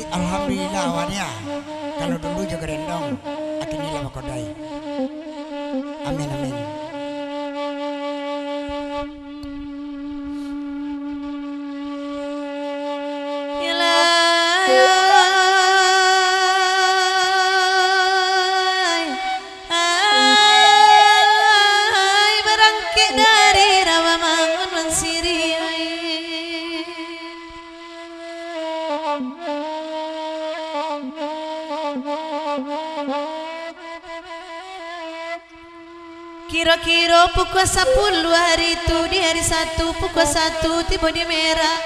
Alhamdulillah awalnya. Kalau dulu juga rendong, akhirnya makodai. Amin amin. Kira-kira pukul 10 hari itu di hari 1 pukul 1 tiba di merah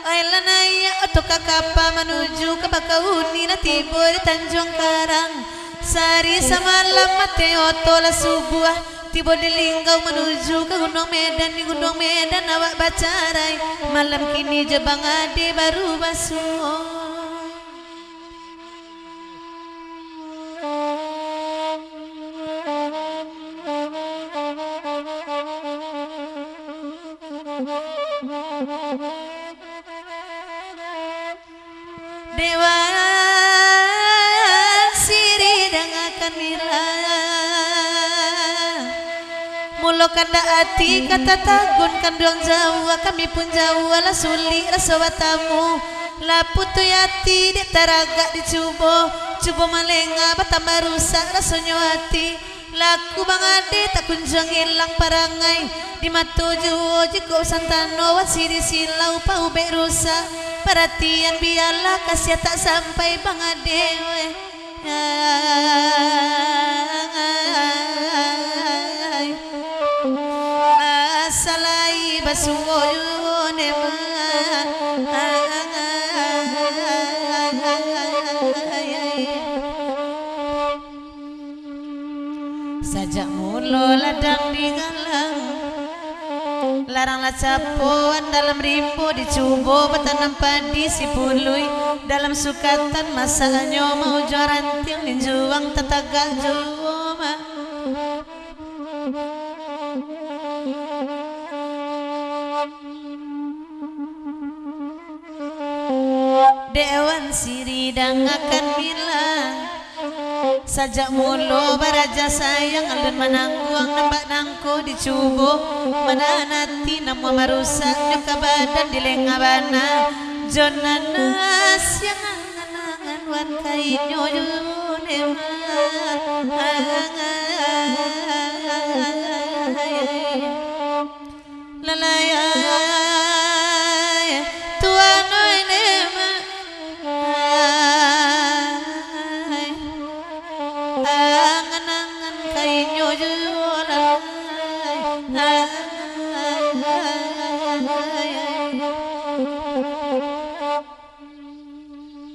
Aila naya atau kakapa menuju ke Bakauni na tiba di Tanjung Karang Sari semalam Mateo tola subuh tiba di Linggau menuju ke Gunung Medan di Gunung Medan awak bacarai malam kini Jebang Ade baru basuh Dewa siri dangakan mila Mulo kanda ati kata tagun kanduang Jawa kami pun Jawa lah suli rasa watamu Laputu yati dek taraga dicubo Cubo malenga batambah rusak rasanya hati Laku bang ade tak kunjung hilang parangai Di matuju jiko santano wasiri silau pau bek rusak Perhatian biarlah kasih tak sampai bang ade Asalai basuoyone Sajak mulo ladang di galang Laranglah capuan dalam rimbo dicubo Betanam padi si pului Dalam sukatan masanya mau joranting ninjuang tetagak joma Dewan siri akan bilang Sajak mulo baraja sayang alun manangguang nambak nangko dicubo mana nanti namo marusak nyuka badan di lengabana jonanas yang angan-angan wan kainyo yune lalayay tuano enema angan-angan kainyo jualan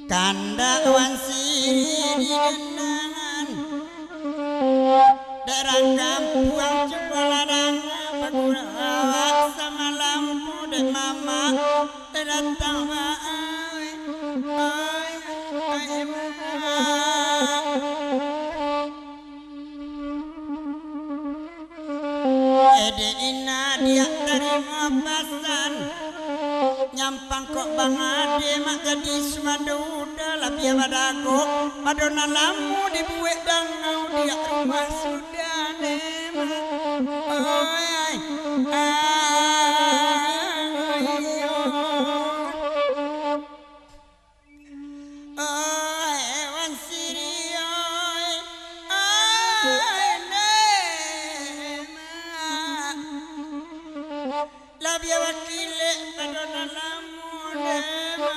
Kanda wansi di genangan Daerah kampung coba ladang Bagura sama lampu dan mama datang Ede ina dia dari ngapasan Nyampang kok bang ade mak jadi sumaduda lapia badago Madonna lamu dibuat dangau dia rumah sudah nema Labia wakile Madonna lamu nema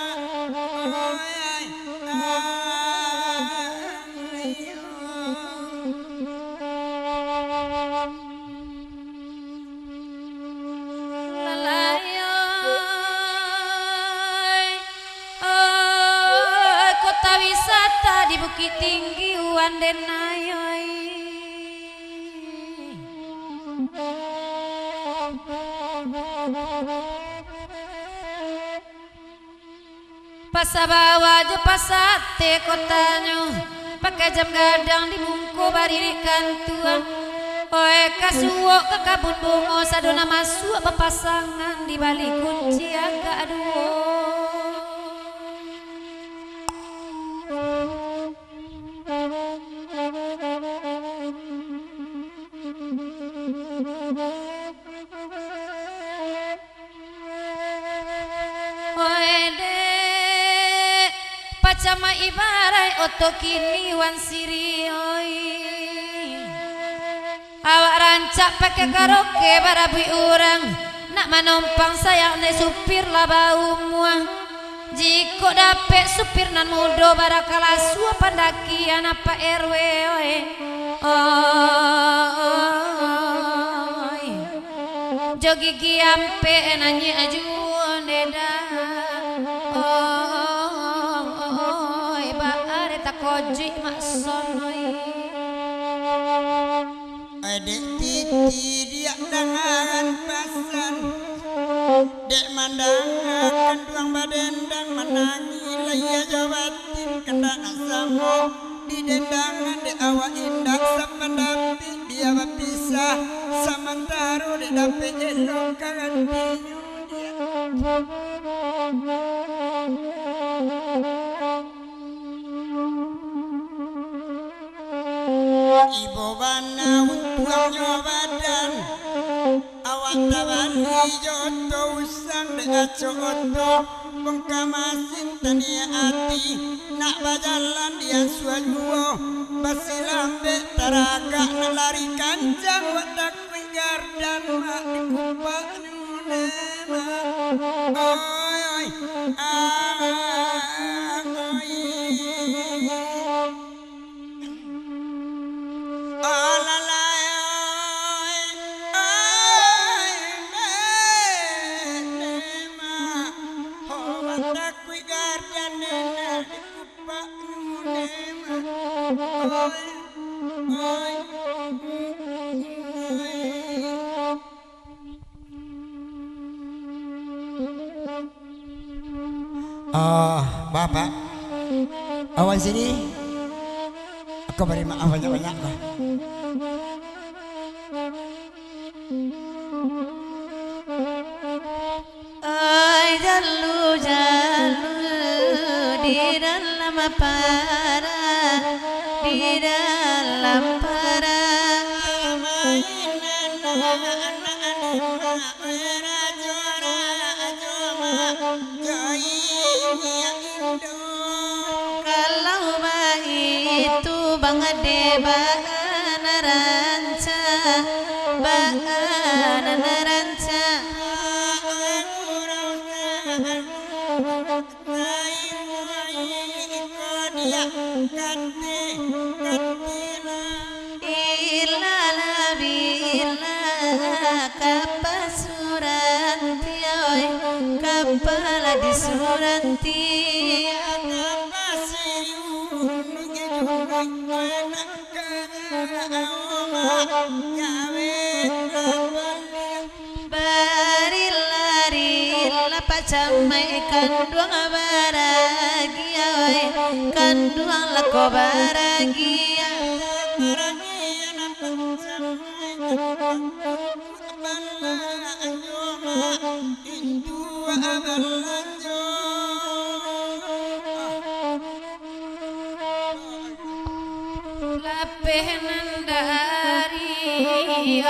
Kota wisata di Bukit Tinggi Wandenayoi Pasabawa je pasate kotanya pakai jam gadang di mungko baririkan tuang Oe kasuwo ke kabun bungo sadona masuk bepasangan di balik kunci agak aduh oto kini wan siri oi awak rancak pakai karaoke barabi orang nak manompang sayang ne supir lah bau muah jiko dapet supir nan mudo barakala sua pandaki anak Pak RW oi oi jogi giampe nanyi ajuan deda oi baare takoji makson oi Dek titi dia dangan pasan dek mandangan tuang badendang menangi laya jawatin kena nasamo di dendangan dek awak indah sependapi dia berpisah sementara dek dapet elok kangen piyu dia ibu bana tuang badan awak tabali joto usang de aco oto pengkamasin tania ati nak bajalan dia suajuo basilambe taraga nalari kancang wadak gardan mak dikupak nunema oi oi Bapak, awan sini, aku beri maaf banyak-banyak. Ay jalu di dalam para di dalam para kalau itu banget deh bana ranca kepala di suranti barilari pacamai kanduang baragia kanduang lako baragia lapenan dari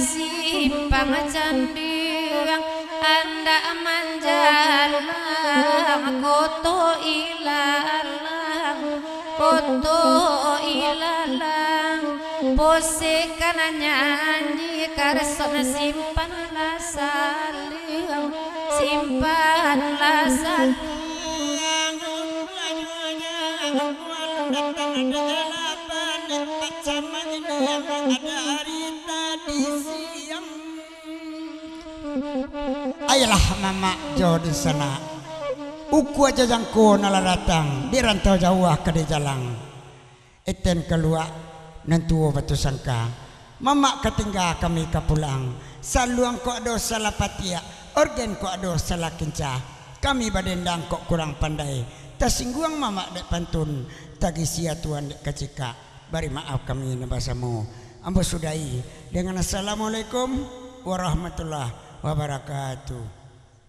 simpang candiang anda manjalang koto ilalang pose kana nyanyi karson simpan la saling simpan la saling ayolah mama jauh di sana uku aja jangko nala datang di rantau jauh ke di jalan eten keluar nantu batu sangka mama ketinggal kami kapulang saluang kok ada salah patia organ kok ada salah kencah kami badendang kok kurang pandai tasingguang mama dek pantun tagi sia tuan dek kecika bari maaf kami nabasamu ambo sudai dengan assalamualaikum warahmatullahi wabarakatuh.